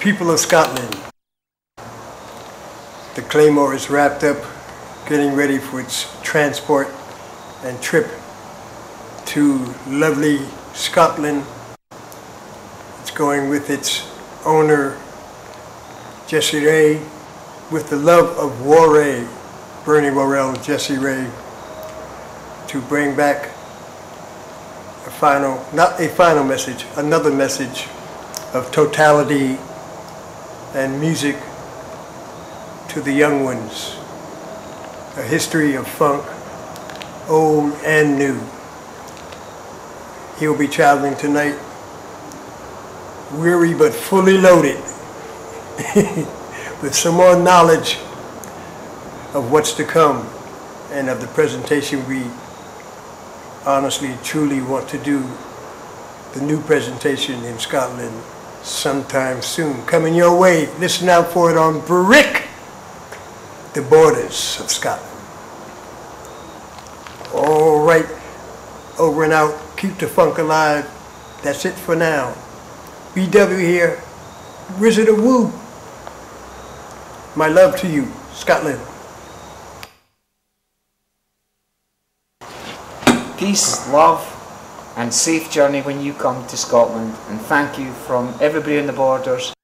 People of Scotland, the Claymore is wrapped up, getting ready for its transport and trip to lovely Scotland. It's going with its owner, Jesse Ray, with the love of WORAE, Bernie Worrell, Jesse Ray, to bring back a final, not a final message, another message of totality and music to the young ones. A history of funk, old and new. He'll be traveling tonight, weary but fully loaded, with some more knowledge of what's to come and of the presentation we honestly, truly want to do, the new presentation in Scotland sometime soon. Coming your way. Listen out for it on Brick, the borders of Scotland. All right, over and out. Keep the funk alive. That's it for now. BW here, Wizard of Woo. My love to you, Scotland. Peace, love, and safe journey when you come to Scotland. And thank you from everybody on the borders